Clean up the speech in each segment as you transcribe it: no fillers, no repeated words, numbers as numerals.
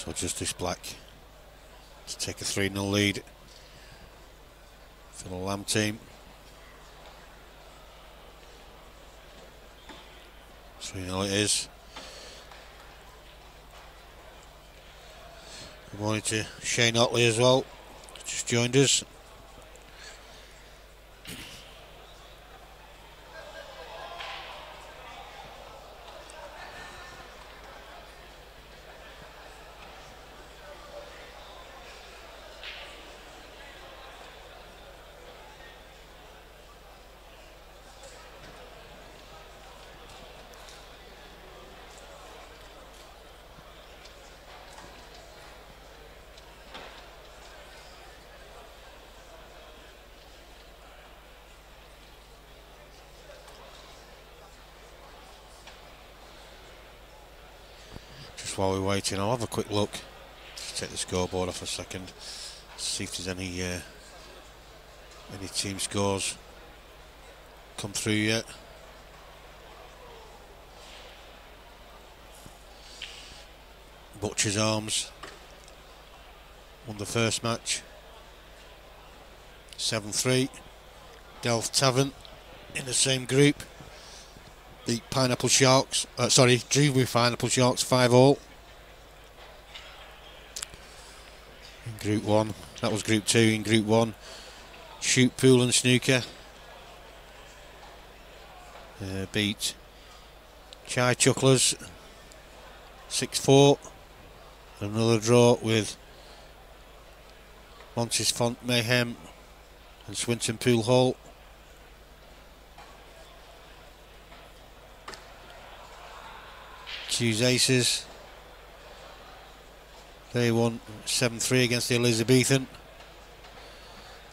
So Justice Black to take a 3-0 lead for the Lamb team. 3-0 it is. Good morning to Shane Otley as well, just joined us. While we're waiting, I'll have a quick look. Just take the scoreboard off a second, see if there's any team scores come through yet. Butcher's Arms won the first match 7-3. Delft Tavern in the same group beat Pineapple Sharks, Drewbury Pineapple Sharks 5-all. In Group 1, that was Group 2. In Group 1, Shoot Pool and Snooker beat Chai Chucklers 6-4. Another draw with Montes Font Mayhem and Swinton Pool Hall. Q's Aces, they won 7-3 against the Elizabethan.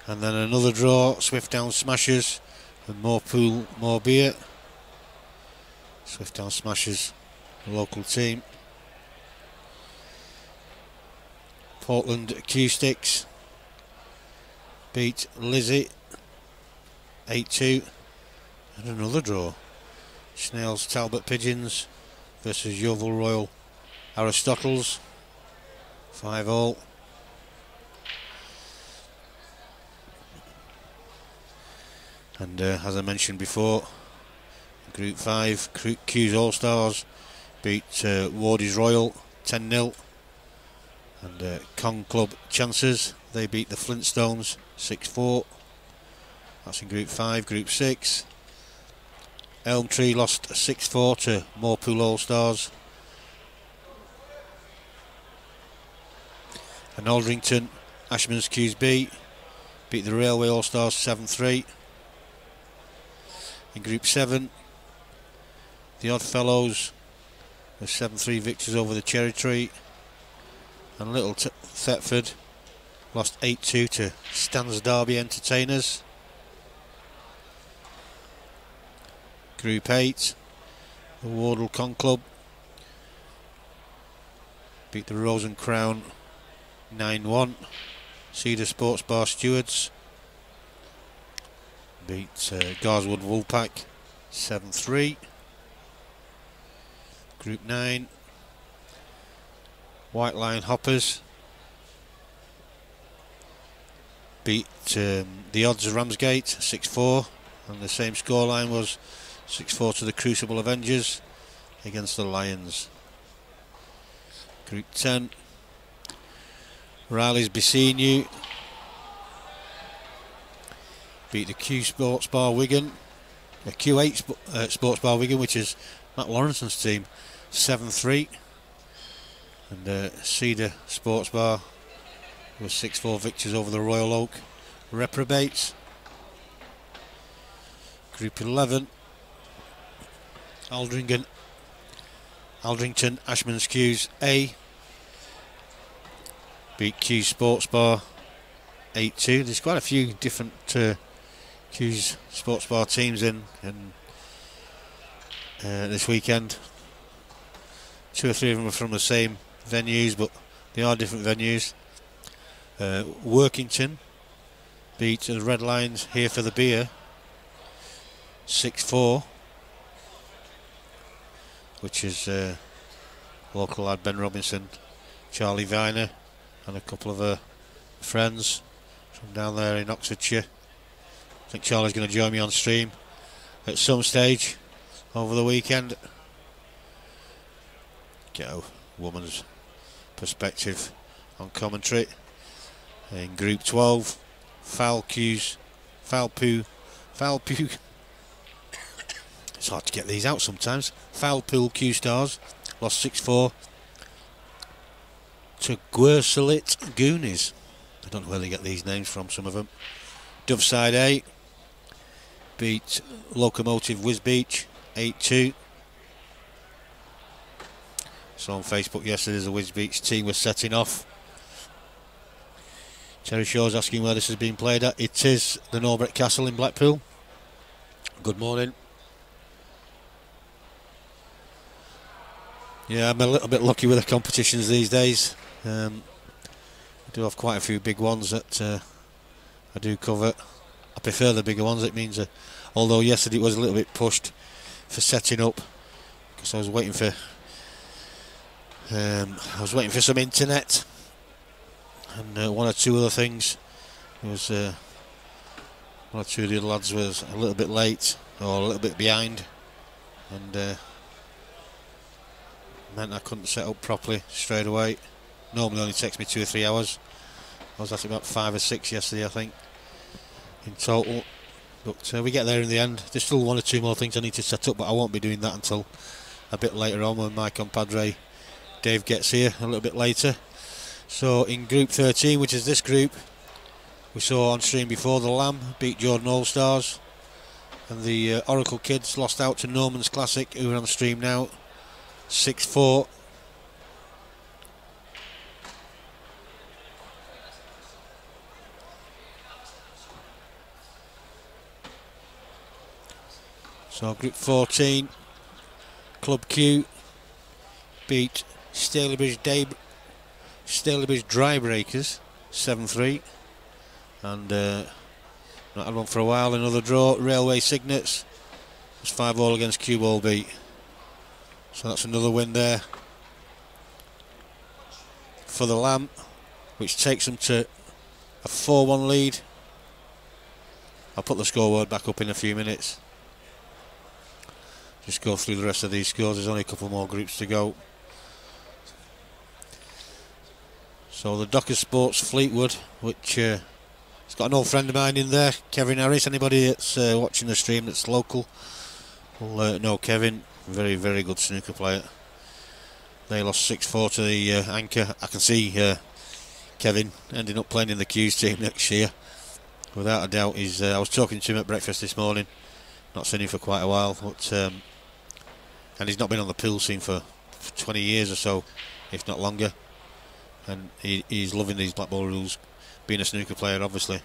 And then another draw, Swiftdown Smashers and More Pool, More Beer. Swiftdown Smashers, the local team. Portland Acoustics beat Lizzie 8-2. And another draw, Snails Talbot Pigeons versus Yeovil Royal Aristotles 5-all. And as I mentioned before, Group 5, Q's All Stars beat Wardy's Royal 10-0. And Kong Club Chances, they beat the Flintstones 6-4. That's in Group 5. Group 6, Elm Tree lost 6-4 to Moorpool All Stars. And Aldrington Ashman's QB beat the Railway All Stars 7-3. In Group 7, the Odd Fellows were 7-3 victors over the Cherry Tree. And Little Thetford lost 8-2 to Stan's Derby Entertainers. Group 8, the Wardle Con Club beat the Rose and Crown 9-1. Cedar Sports Bar Stewards beat Garswood Woolpack 7-3. Group 9, White Lion Hoppers beat the Odds of Ramsgate 6-4, and the same scoreline was 6-4 to the Crucible Avengers against the Lions. Group 10, Riley's Bicenu beat the Q Sports Bar Wigan, the Q8 Sports Bar Wigan, which is Matt Lawrenson's team, 7-3. And Cedar Sports Bar was 6-4 victors over the Royal Oak Reprobates. Group 11, Aldrington Ashman's Q's A beat Q Sports Bar 8-2. There's quite a few different Q's Sports Bar teams in this weekend. 2 or 3 of them are from the same venues, but they are different venues. Workington beat the Red Lions Here for the Beer 6-4, which is local lad Ben Robinson Charlie Viner and a couple of friends from down there in Oxfordshire. I think Charlie's going to join me on stream at some stage over the weekend. Get a woman's perspective on commentary. In Group 12, Foul Poo. It's hard to get these out sometimes. Foul Pool Q Stars lost 6-4 to Guersalit Goonies. I don't know where they get these names from, some of them. Doveside A beat Locomotive Wisbeach 8-2. So on Facebook yesterday the Wisbeach team was setting off. Terry Shaw's asking where this has been played at. It is the Norbert Castle in Blackpool. Good morning. Yeah, I'm a little bit lucky with the competitions these days. I do have quite a few big ones that I do cover. I prefer the bigger ones. It means, although yesterday it was a little bit pushed for setting up, because I was waiting for some internet and one or two other things. There was one or two of the other lads was a little bit late or a little bit behind, and meant I couldn't set up properly straight away. Normally only takes me 2 or 3 hours. I was at about 5 or 6 yesterday, I think, in total. But we get there in the end. There's still 1 or 2 more things I need to set up, but I won't be doing that until a bit later on when my compadre Dave gets here a little bit later. So in Group 13, which is this group, we saw on stream before, the Lamb beat Jordan All Stars, and the Oracle Kids lost out to Norman's Classic, who are on stream now, 6-4. So Group 14, Club Q beat Stalybridge Drybreakers 7-3, and not had one for a while. Another draw. Railway Signets was 5-all against Q Ball beat. So that's another win there for the Lamb, which takes them to a 4-1 lead. I'll put the scoreboard back up in a few minutes. Just go through the rest of these scores. There's only a couple more groups to go. So the Docker Sports Fleetwood, which it's got an old friend of mine in there, Kevin Harris. Anybody that's watching the stream that's local will know Kevin. Very, very good snooker player. They lost 6-4 to the Anchor. I can see Kevin ending up playing in the Q's team next year. Without a doubt. I was talking to him at breakfast this morning. Not seen him for quite a while, but and he's not been on the pool scene for 20 years or so, if not longer. And he's loving these black ball rules. Being a snooker player, obviously,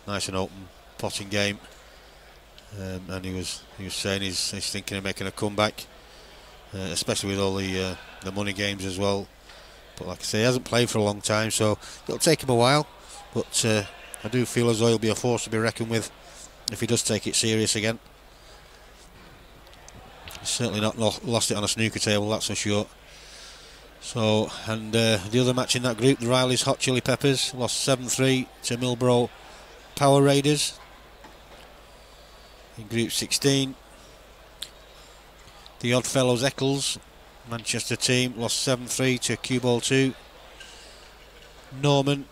nice and open potting game. And he was saying he's thinking of making a comeback, especially with all the money games as well. But like I say, he hasn't played for a long time, so it'll take him a while. But I do feel as though he'll be a force to be reckoned with if he does take it serious again. He's certainly not lost it on a snooker table, that's for sure. So, and the other match in that group, the Riley's Hot Chili Peppers lost 7-3 to Millbrow Power Raiders. In Group 16, the Oddfellows Eccles Manchester team lost 7-3 to Cue Ball 2. Norman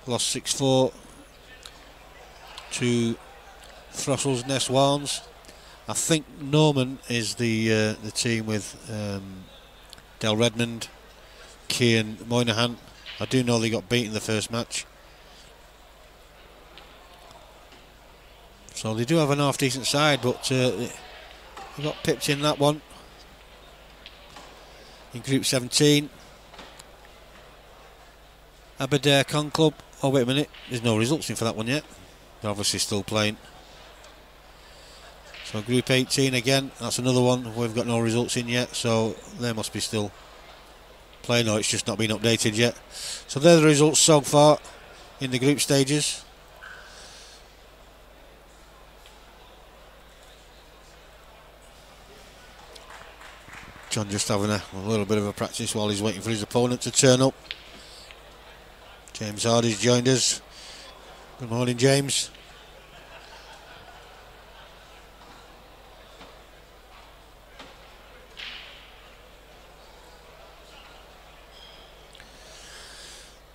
lost 6-4 to Throstle's Nest Warns. I think Norman is the team with Del Redmond, Cian Moynihan. I do know they got beaten the first match. So they do have an half decent side, but they got pipped in that one. In Group 17, Aberdare Con Club. Oh, wait a minute, there's no results in for that one yet. They're obviously still playing. So Group 18 again, that's another one we've got no results in yet, so they must be still playing, or it's just not been updated yet. So they're the results so far in the group stages. John just having a little bit of a practice while he's waiting for his opponent to turn up. James Hardy's joined us. Good morning, James.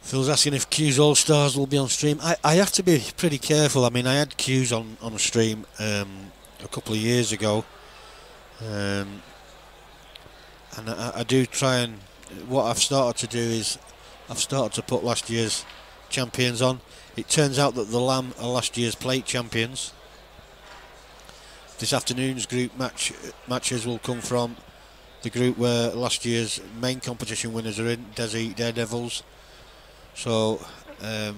Phil's asking if Q's All-Stars will be on stream. I have to be pretty careful. I mean, I had Q's on stream a couple of years ago. And I do try, and what I've started to do is I've started to put last year's champions on. It turns out that the Lamb are last year's plate champions. This afternoon's group matches will come from the group where last year's main competition winners are in, Desi Daredevils. So I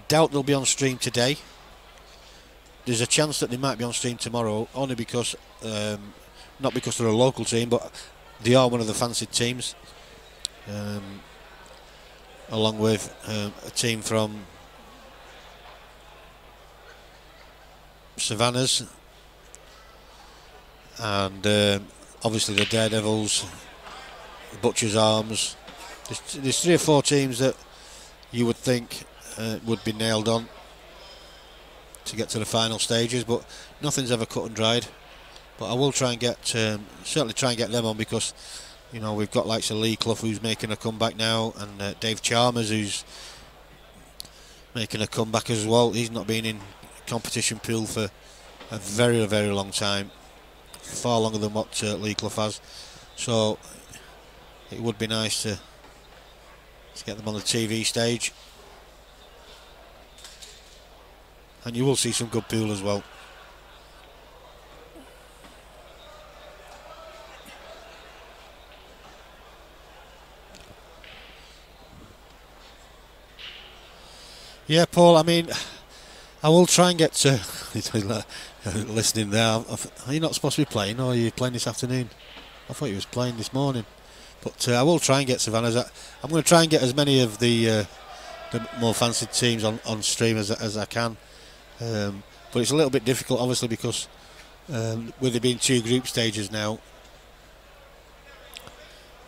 doubt they'll be on stream today. There's a chance that they might be on stream tomorrow, only because not because they're a local team, but they are one of the fancied teams, along with a team from Savannah's, and obviously the Daredevils, the Butcher's Arms. There's 3 or 4 teams that you would think would be nailed on to get to the final stages, but nothing's ever cut and dried. But I will try and get certainly try and get them on, because you know we've got likes of Lee Clough, who's making a comeback now, and Dave Chalmers, who's making a comeback as well. He's not been in competition pool for a very, very long time, far longer than what Lee Clough has. So it would be nice to get them on the TV stage, and you will see some good pool as well. Yeah, Paul, I mean, I will try and get to listening there. Are you not supposed to be playing, or are you playing this afternoon? I thought you was playing this morning. But I will try and get Savannah's. I'm going to try and get as many of the more fancied teams on stream as I can. But it's a little bit difficult, obviously, because with there being 2 group stages now,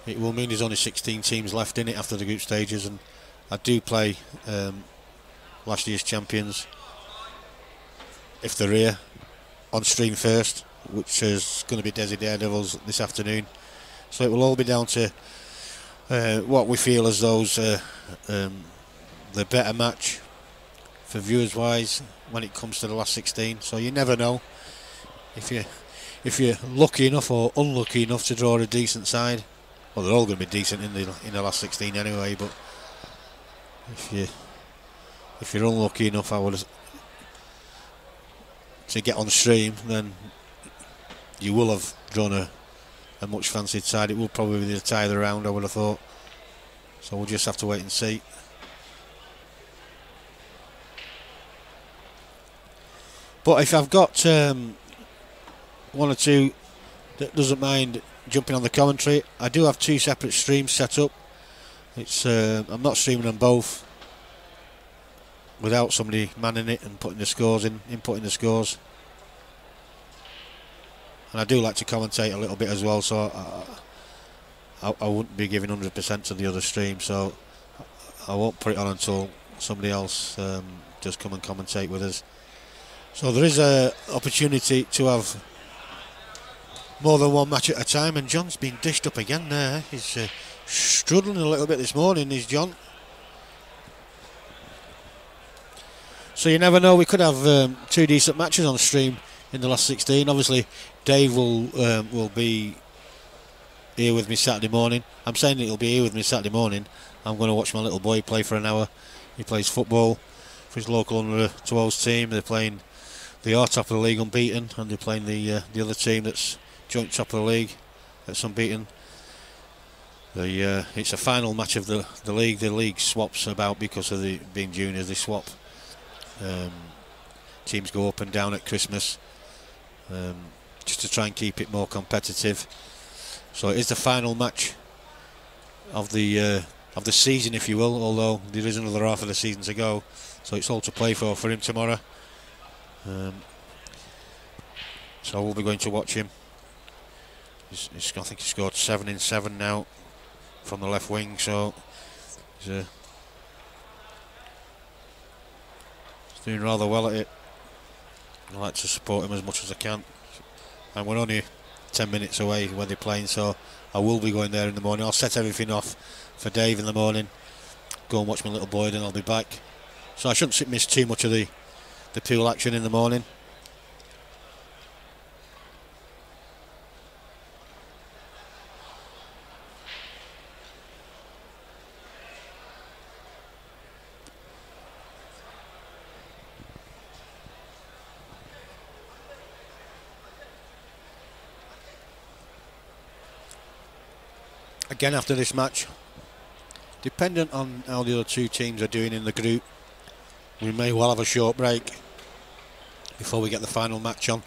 it will mean there's only 16 teams left in it after the group stages, and I do play last year's champions, if they're here, on stream first, which is going to be Desi Daredevils this afternoon. So it will all be down to what we feel as those the better match for viewers wise when it comes to the last 16. So you never know if you're lucky enough or unlucky enough to draw a decent side. Well, they're all going to be decent in the last 16 anyway. But if you're unlucky enough, to get on stream, then you will have drawn a much fancied side. It will probably be the tie of the round, I would have thought. So we'll just have to wait and see. But if I've got 1 or 2 that doesn't mind jumping on the commentary, I do have 2 separate streams set up. It's I'm not streaming them both without somebody manning it and putting the scores in, inputting the scores. And I do like to commentate a little bit as well, so I wouldn't be giving 100% to the other stream, so I won't put it on until somebody else does come and commentate with us. So there is an opportunity to have more than 1 match at a time, and John's been dished up again there. He's struggling a little bit this morning, is John. So you never know, we could have 2 decent matches on stream in the last 16. Obviously Dave will be here with me Saturday morning. I'm saying that he'll be here with me Saturday morning. I'm going to watch my little boy play for an hour. He plays football for his local under 12s team. They're playing, they are top of the league unbeaten, and they're playing the other team that's joint top of the league that's unbeaten. It's a final match of the league. The league swaps about because of the being juniors. They swap. Teams go up and down at Christmas, just to try and keep it more competitive. So it is the final match of the season, if you will, although there is another half of the season to go. So it's all to play for him tomorrow. So we'll be going to watch him I think he scored 7 in 7 now from the left wing, so he's doing rather well at it. I like to support him as much as I can, and we're only 10 minutes away when they're playing, so I will be going there in the morning. I'll set everything off for Dave in the morning, go and watch my little boy, then I'll be back. So I shouldn't miss too much of the pool action in the morning. Again, after this match, dependent on how the other two teams are doing in the group, we may well have a short break before we get the final match on.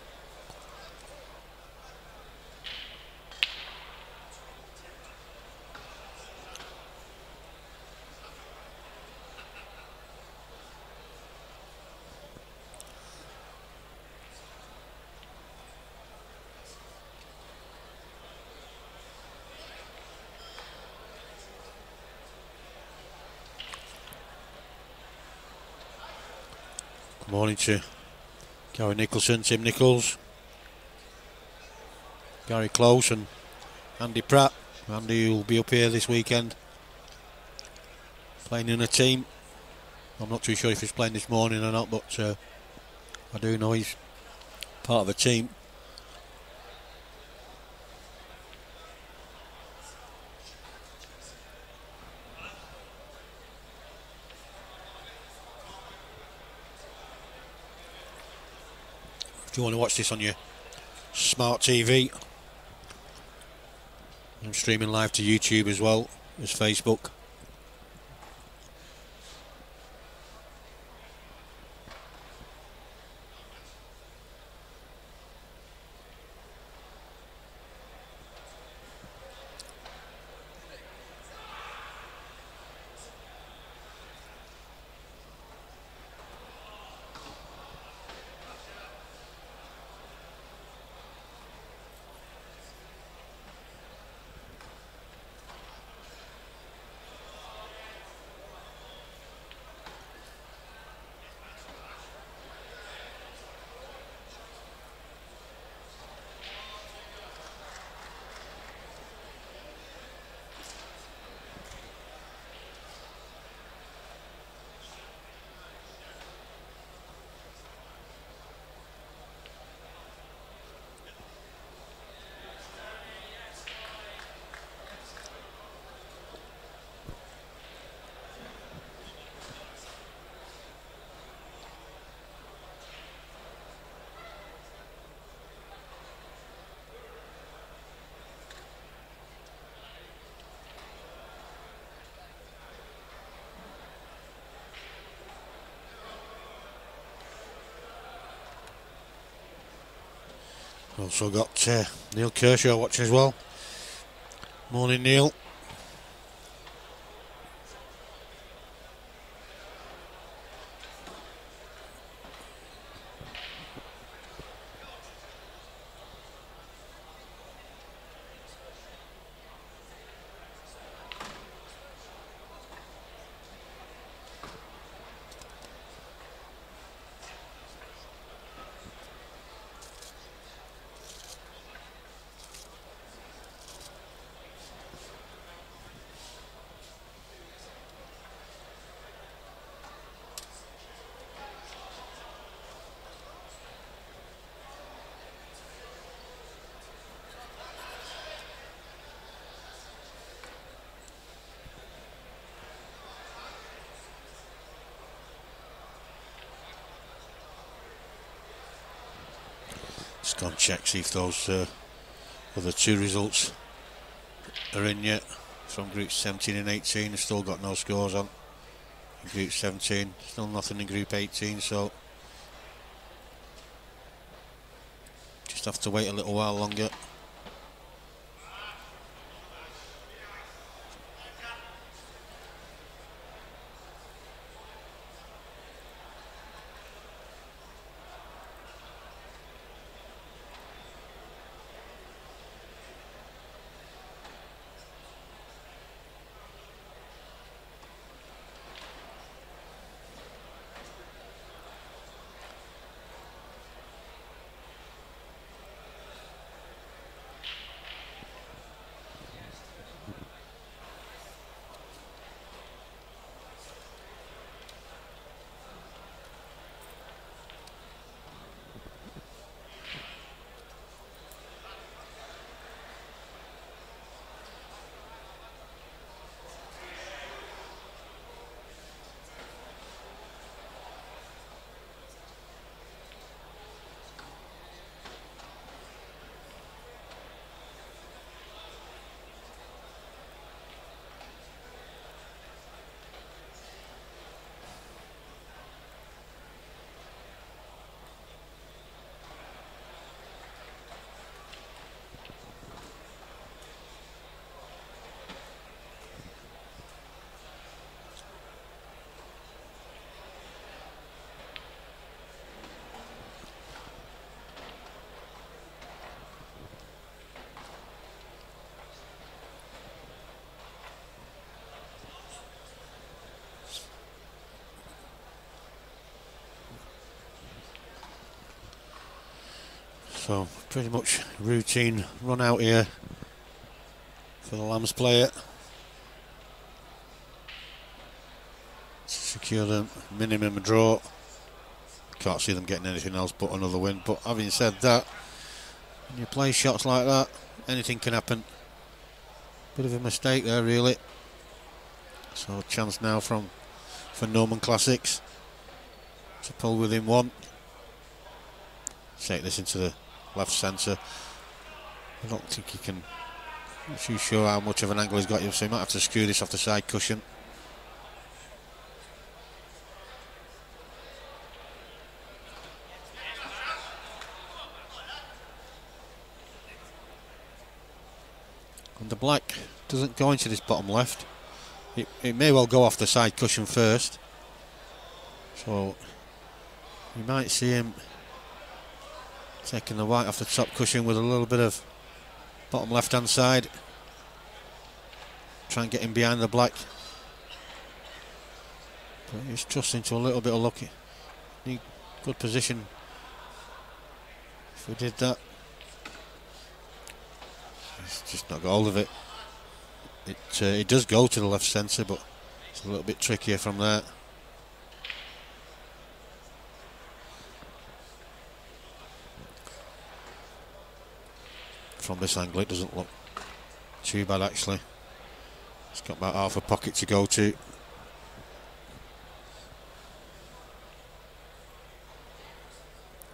Good morning to Gary Nicholson, Tim Nichols, Gary Close and Andy Pratt. Andy will be up here this weekend playing in a team. I'm not too sure if he's playing this morning or not, but I do know he's part of a team. If you want to watch this on your smart TV, I'm streaming live to YouTube as well as Facebook. Also got Neil Kershaw watching as well. Morning, Neil. Just go and check, see if those other two results are in yet. From groups 17 and 18, they've still got no scores on. In group 17, still nothing in group 18, so just have to wait a little while longer. So pretty much routine run out here for the Lambs player. Secure the minimum draw. Can't see them getting anything else but another win. But having said that, when you play shots like that, anything can happen. Bit of a mistake there, really. So a chance now for Norman Classics to pull within one. Take this into the left centre. I don't think he can. Not too sure how much of an angle he's got, so he might have to screw this off the side cushion. And the black doesn't go into this bottom left. It may well go off the side cushion first. So you might see him taking the white off the top cushion with a little bit of bottom left hand side. Try and get him behind the black. But he's just into a little bit of luck. Need good position if we did that. He's just not got hold of it. It does go to the left centre, but it's a little bit trickier from there. From this angle it doesn't look too bad actually. It's got about half a pocket to go to.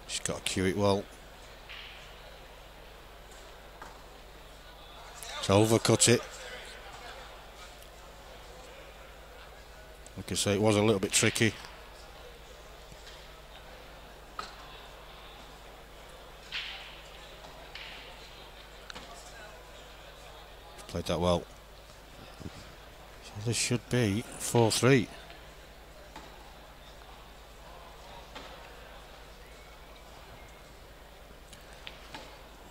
She's got to cue it well. To overcut it. Like I say, it was a little bit tricky. Played that well. So this should be 4-3.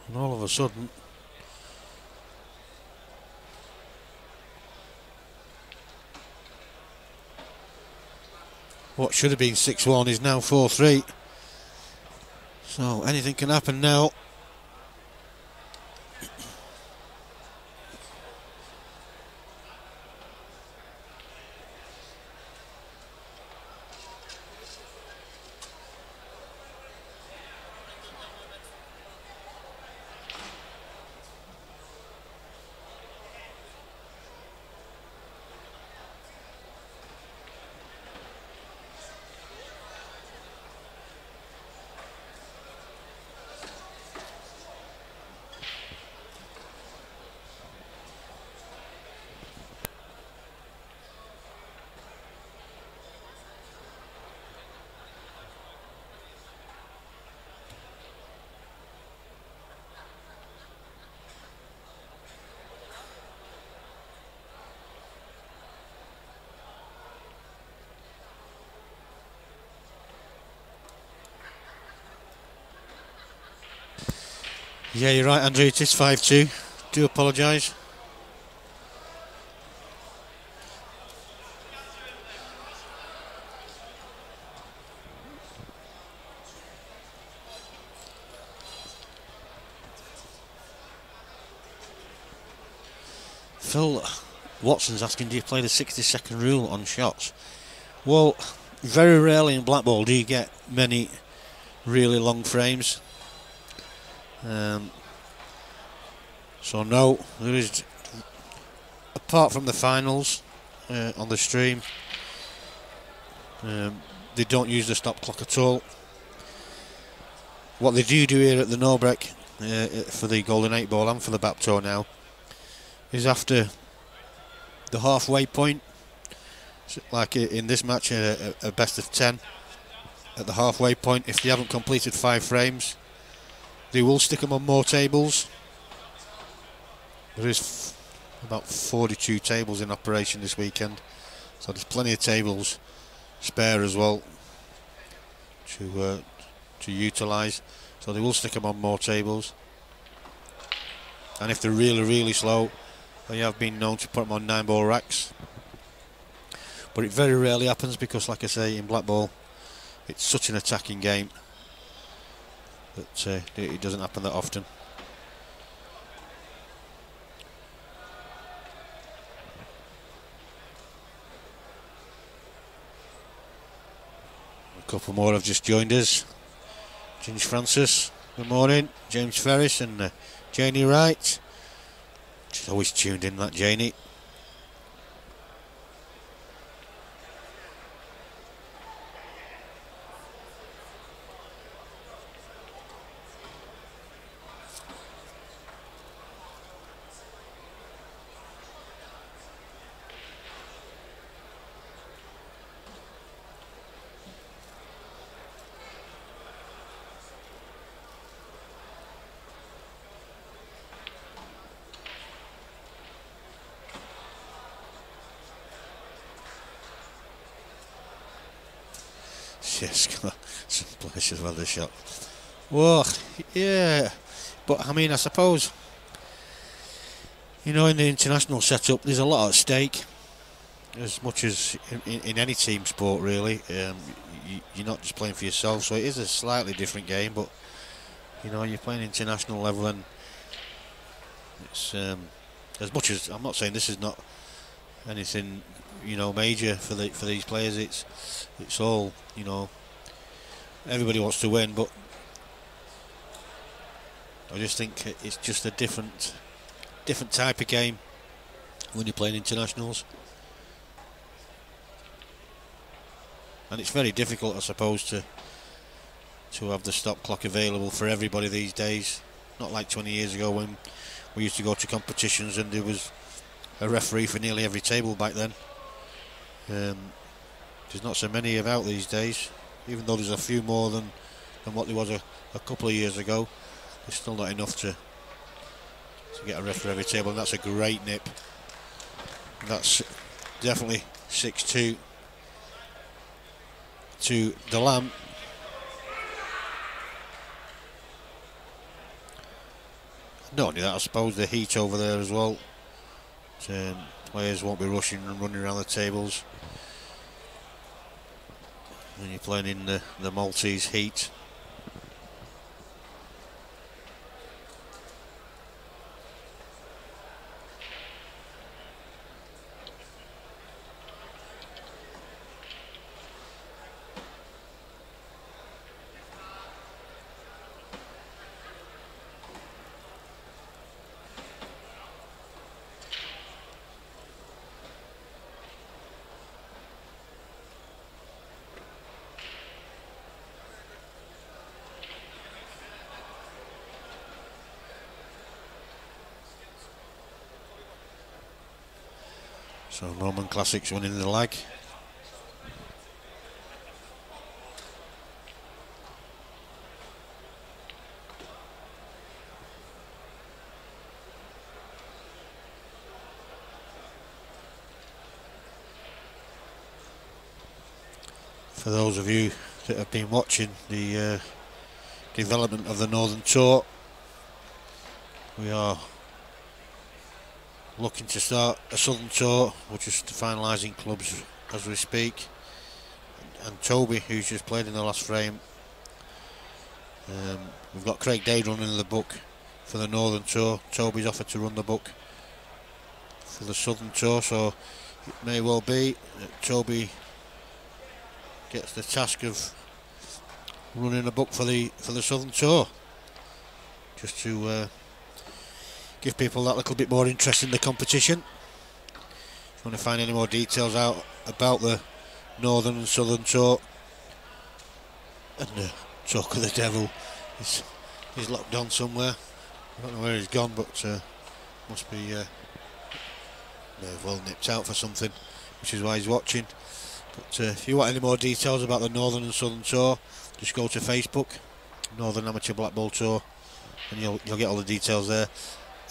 And all of a sudden, what should have been 6-1 is now 4-3. So anything can happen now. Yeah, you're right, Andrew. It is 5-2. Do apologise. Phil Watson's asking, do you play the 60-second rule on shots? Well, very rarely in black ball do you get many really long frames. So no, there is, apart from the finals on the stream, they don't use the stop clock at all. What they do here at the Norbreck for the Golden 8 Ball and for the BAPTO now is after the halfway point, like in this match, a best of 10, at the halfway point, if they haven't completed 5 frames, they will stick them on more tables. There is about 42 tables in operation this weekend, so there's plenty of tables spare as well to utilise. So they will stick them on more tables. And if they're really slow, they have been known to put them on 9-ball racks. But it very rarely happens because, like I say, in black ball, it's such an attacking game but it doesn't happen that often. A couple more have just joined us. James Francis, good morning. James Ferris and Janie Wright. She's always tuned in, that Janie. Yes, some places where they shot. Whoa, yeah. But I mean, I suppose, you know, in the international setup, there's a lot at stake. As much as in any team sport, really. You're not just playing for yourself, so it is a slightly different game. But you know, you're playing international level, and it's as much as I'm not saying this is not anything, you know, major for these players. It's all, you know, everybody wants to win, but I just think it's just a different type of game when you're playing internationals, and it's very difficult, I suppose, to have the stop clock available for everybody these days. Not like 20 years ago when we used to go to competitions and there was a referee for nearly every table back then. There's not so many about these days, even though there's a few more than what there was a couple of years ago. There's still not enough to get a ref for every table, and that's a great nip. That's definitely 6-2 to the Lamb. Not only that, I suppose the heat over there as well. Players won't be rushing and running around the tables when you're playing in the Maltese heat. So Roman Classics winning the lag. For those of you that have been watching the development of the Northern Tour, we are looking to start a Southern Tour. We're just finalising clubs as we speak. And Toby, who's just played in the last frame, we've got Craig Dade running the book for the Northern Tour. Toby's offered to run the book for the Southern Tour, so it may well be that Toby gets the task of running a book for the Southern Tour, just to give people that little bit more interest in the competition. If you want to find any more details out about the Northern and Southern Tour, and the Talk of the Devil is locked on somewhere. I don't know where he's gone, but must be well nipped out for something, which is why he's watching. But if you want any more details about the Northern and Southern Tour, just go to Facebook, Northern Amateur Black Ball Tour, and you'll get all the details there.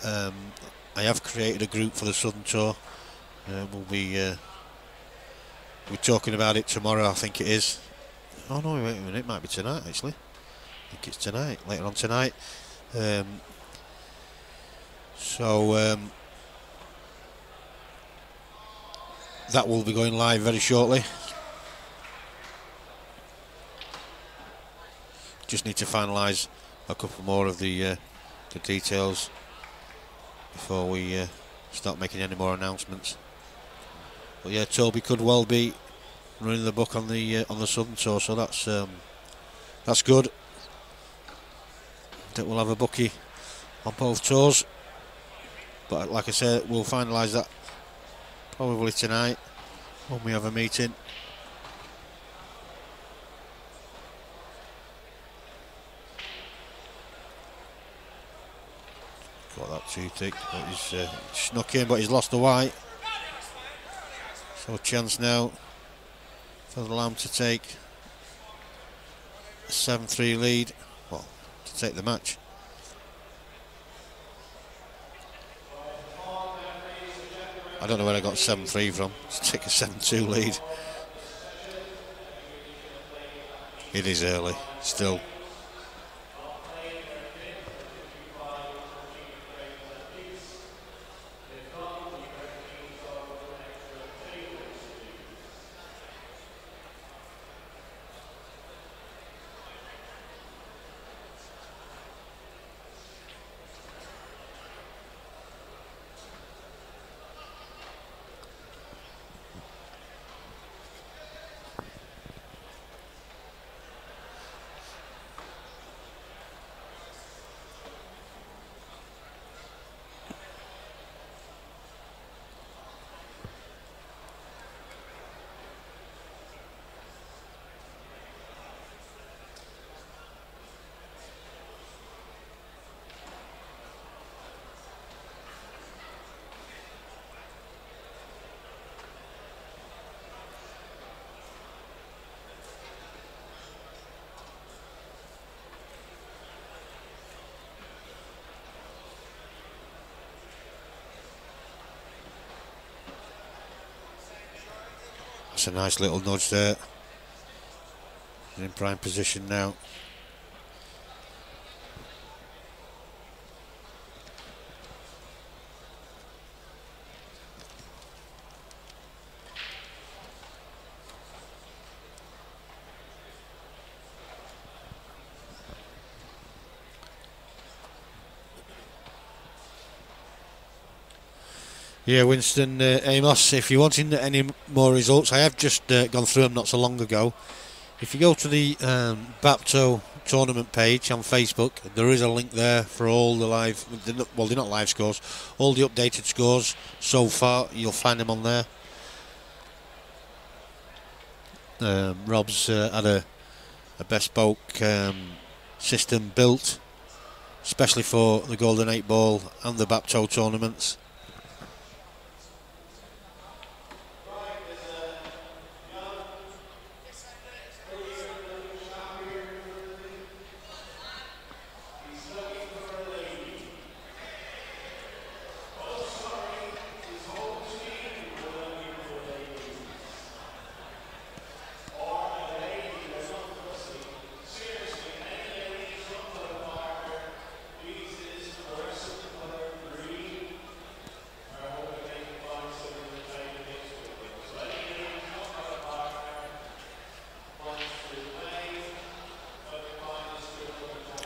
I have created a group for the Southern Tour. We'll be we're talking about it tomorrow, I think it is. Oh no, wait a minute, it might be tonight actually. I think it's tonight, later on tonight. That will be going live very shortly. Just need to finalise a couple more of the details before we start making any more announcements. But yeah, Toby could well be running the book on the Southern Tour, so that's good. That we'll have a bookie on both tours. But like I said, we'll finalise that probably tonight when we have a meeting. Got that too thick, but he's snuck in, but he's lost the white. So a chance now for the Lamb to take a 7-3 lead, well, to take the match. I don't know where I got 7-3 from, to take a 7-2 lead. It is early, still. That's a nice little nudge there. He's in prime position now. Yeah, Winston Amos, if you're wanting any more results, I have just gone through them not so long ago. If you go to the BAPTO tournament page on Facebook, there is a link there for all the live, well, they're not live scores, all the updated scores so far. You'll find them on there. Rob's had a bespoke system built, especially for the Golden 8 Ball and the BAPTO tournaments.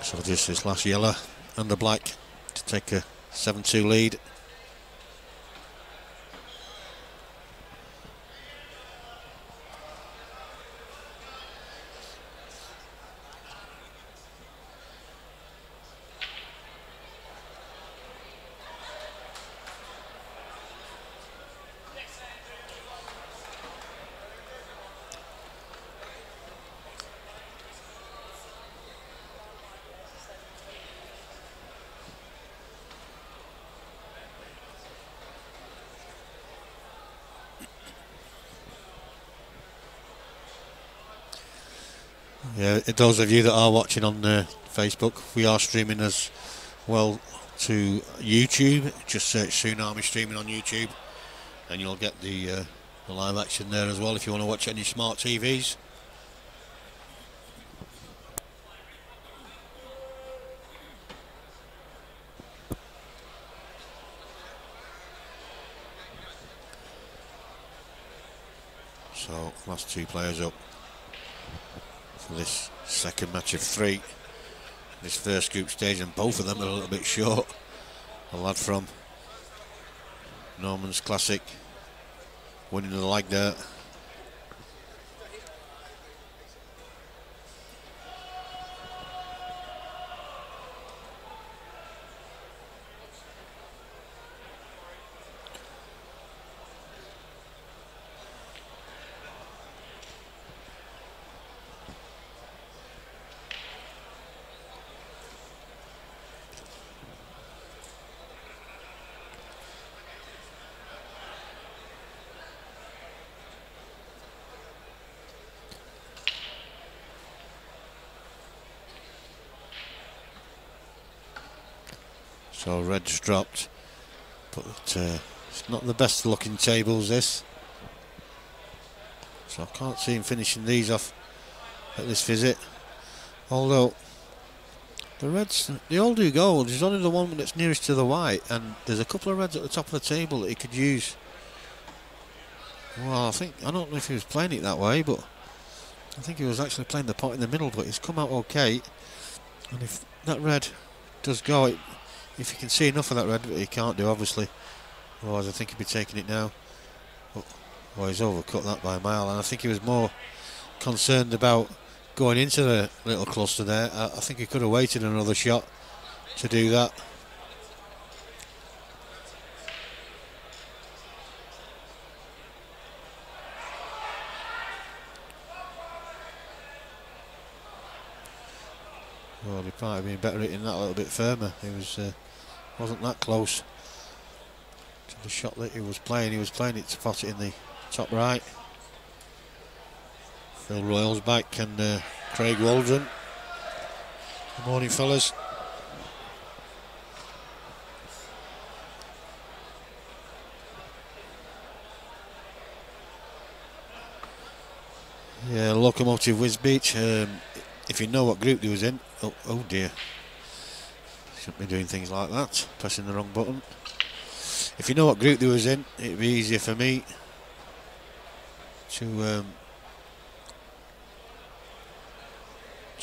So just this last yellow and the black to take a 7-2 lead. Yeah, those of you that are watching on Facebook, we are streaming as well to YouTube. Just search Tsunami Streaming on YouTube and you'll get the live action there as well if you want to watch any smart TVs. So, last two players up for this second match of three. this first group stage, and both of them are a little bit short. A lad from Norman's Classic winning the leg there. So red's dropped, but it's not the best looking tables this. So I can't see him finishing these off at this visit. Although the reds, they all do gold. There's only the one that's nearest to the white, and there's a couple of reds at the top of the table that he could use. Well, I don't know if he was playing it that way, but I think he was actually playing the pot in the middle, but he's come out okay. And if that red does go, if you can see enough of that red, but he can't do obviously, otherwise I think he'd be taking it now. But, well, he's overcut that by a mile, and I think he was more concerned about going into the little cluster there. I think he could have waited another shot to do that. Well, he might have been better hitting that a little bit firmer. He wasn't that close to the shot that he was playing. He was playing it to pot it in the top right. Phil Royals back and Craig Waldron. Good morning, fellas. Yeah, Locomotive Wisbeach. If you know what group they was in, oh dear, shouldn't be doing things like that, pressing the wrong button. If you know what group they was in, it'd be easier for me to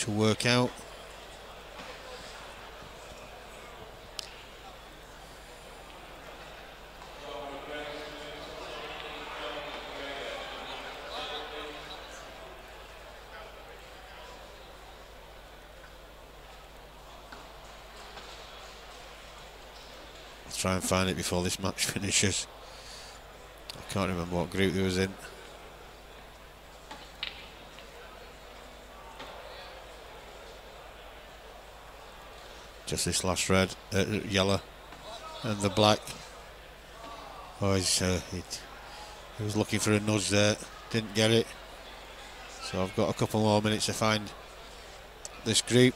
work out. Try and find it before this match finishes. I can't remember what group they was in. Just this last red, yellow, and the black. Oh, he was looking for a nudge there, didn't get it. So I've got a couple more minutes to find this group.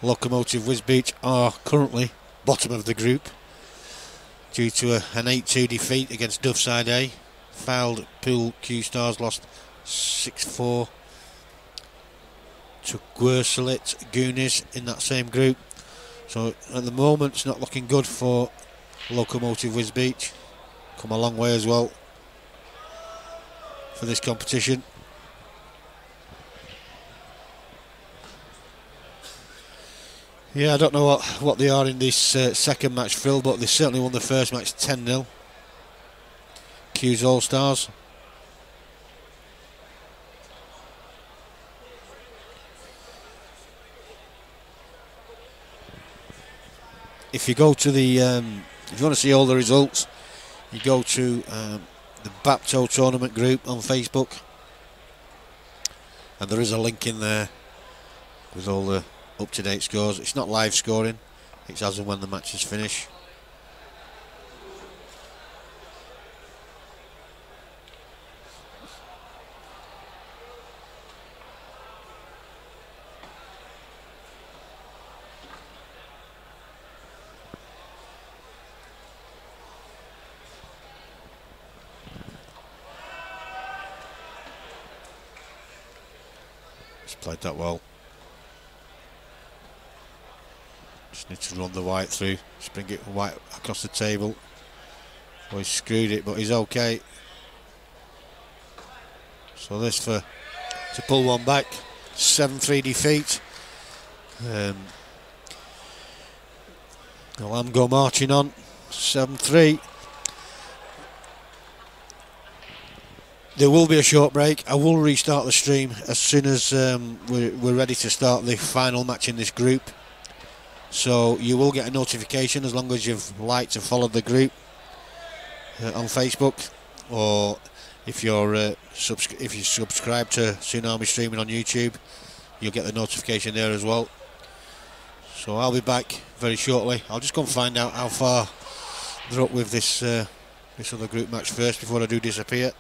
Locomotive Wisbeach are currently bottom of the group due to an 8-2 defeat against Doverside A. Fouled Pool Q Stars lost 6-4 to Guersalit Goonies in that same group. So at the moment it's not looking good for Locomotive Wisbeach. Come a long way as well for this competition. Yeah, I don't know what they are in this second match, Phil, but they certainly won the first match 10-0. Q's All-Stars. If you go to the, if you want to see all the results, you go to the BAPTO tournament group on Facebook, and there is a link in there with all the up-to-date scores. It's not live scoring, it's as and when the matches finish. He's played that well. Just need to run the white through, just bring it white across the table. Oh, he's screwed it, but he's okay. So this to pull one back, 7-3 defeat. The Lamb go marching on, 7-3. There will be a short break. I will restart the stream as soon as we're ready to start the final match in this group. So you will get a notification as long as you've liked and followed the group on Facebook, or if you're subscribe to Tsunami Streaming on YouTube, you'll get the notification there as well. So I'll be back very shortly. I'll just go and find out how far they're up with this this other group match first before I do disappear.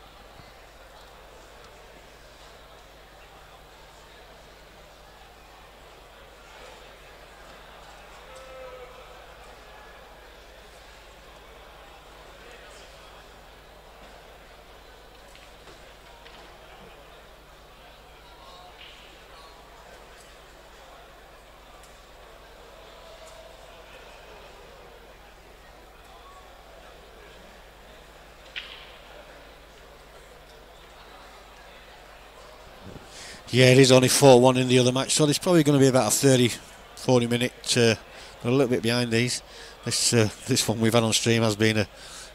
Yeah, it is only 4-1 in the other match, so there's probably going to be about a 30-40 minute. We're a little bit behind these. This one we've had on stream has been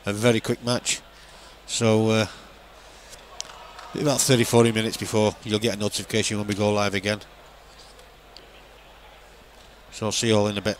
a very quick match, so about 30-40 minutes before you'll get a notification when we go live again. So I'll see you all in a bit.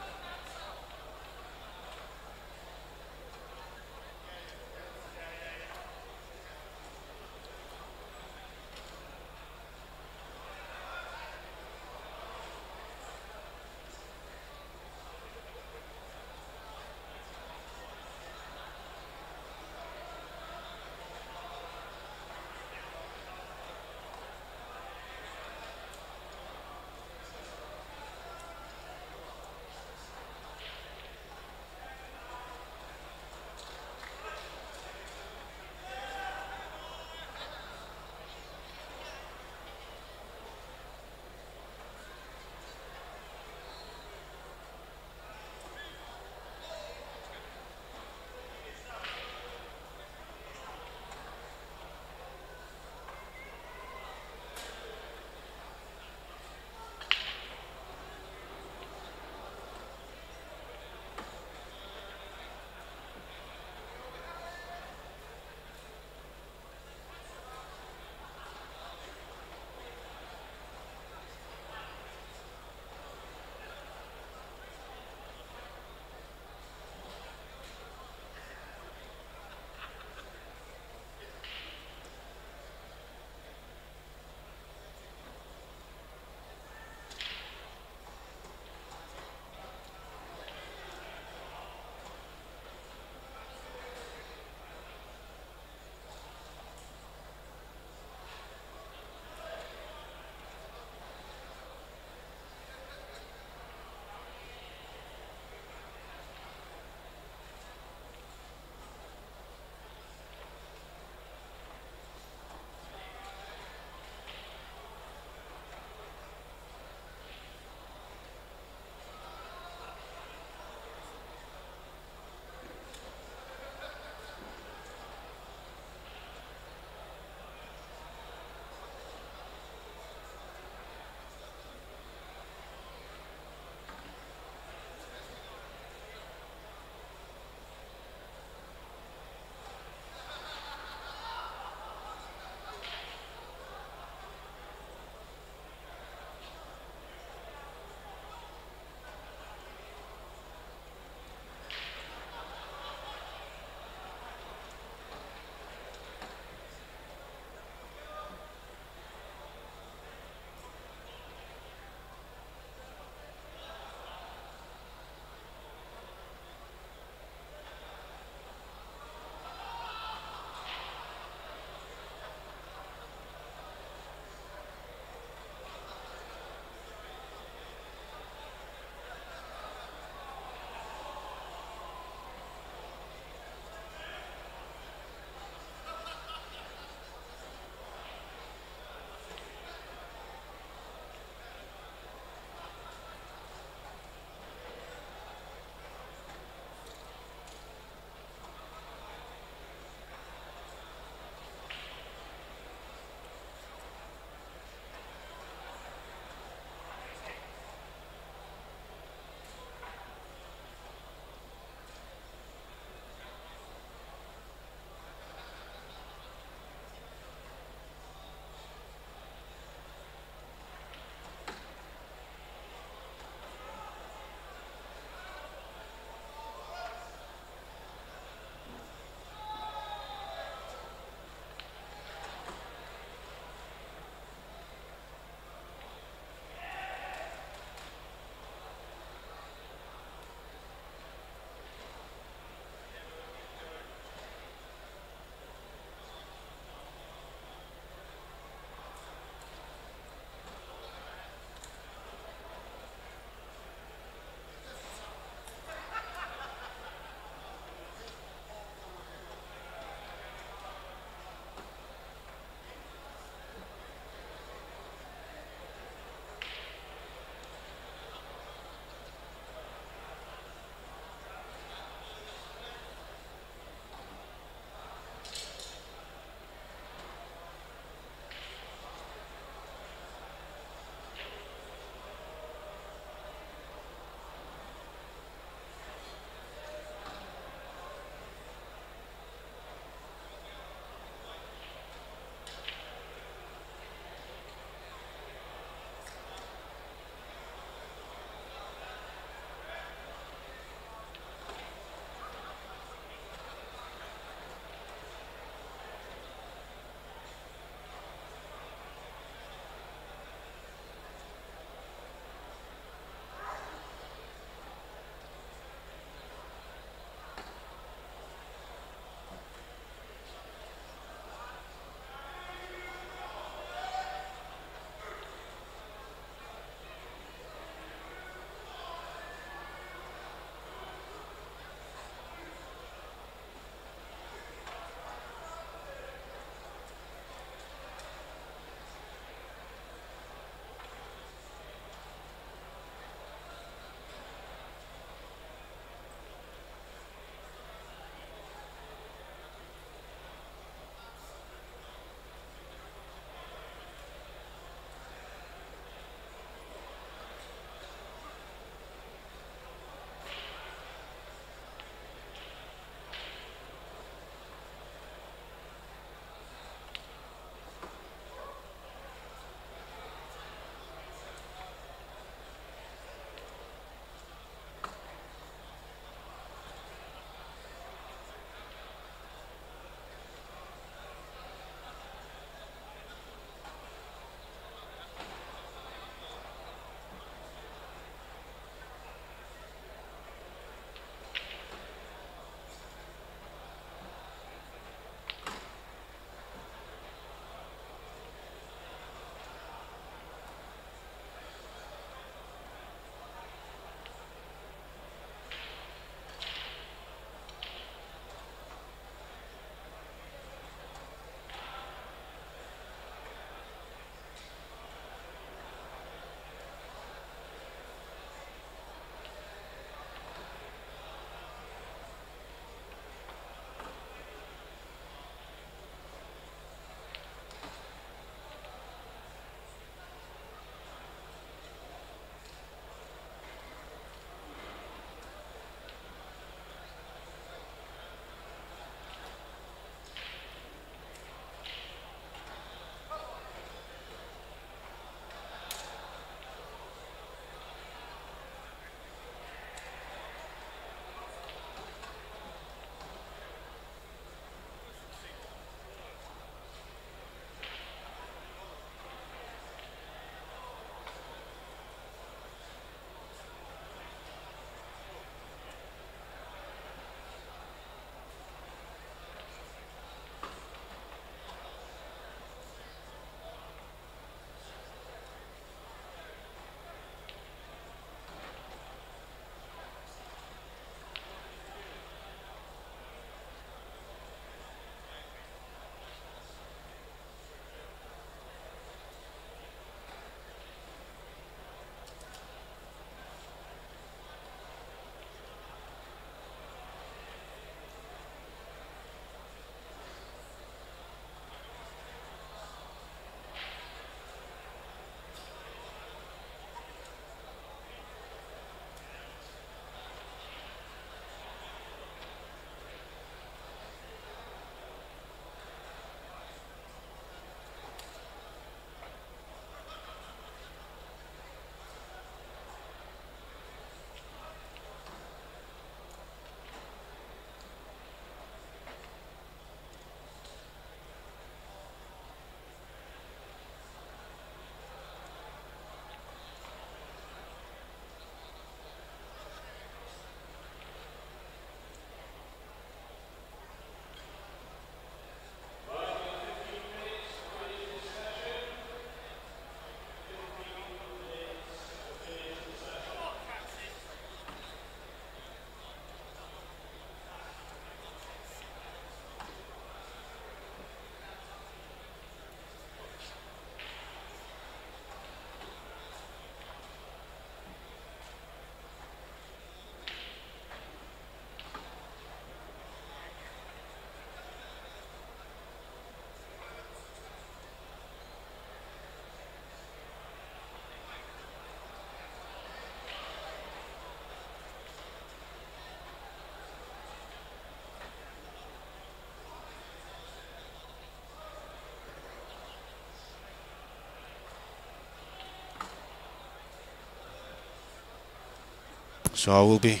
So I will be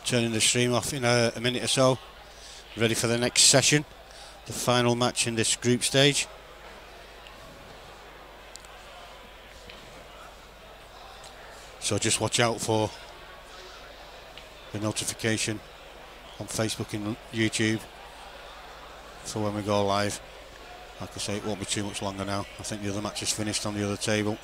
turning the stream off in a minute or so, ready for the next session, the final match in this group stage. So just watch out for the notification on Facebook and YouTube for when we go live. Like I say, it won't be too much longer now. I think the other match is finished on the other table.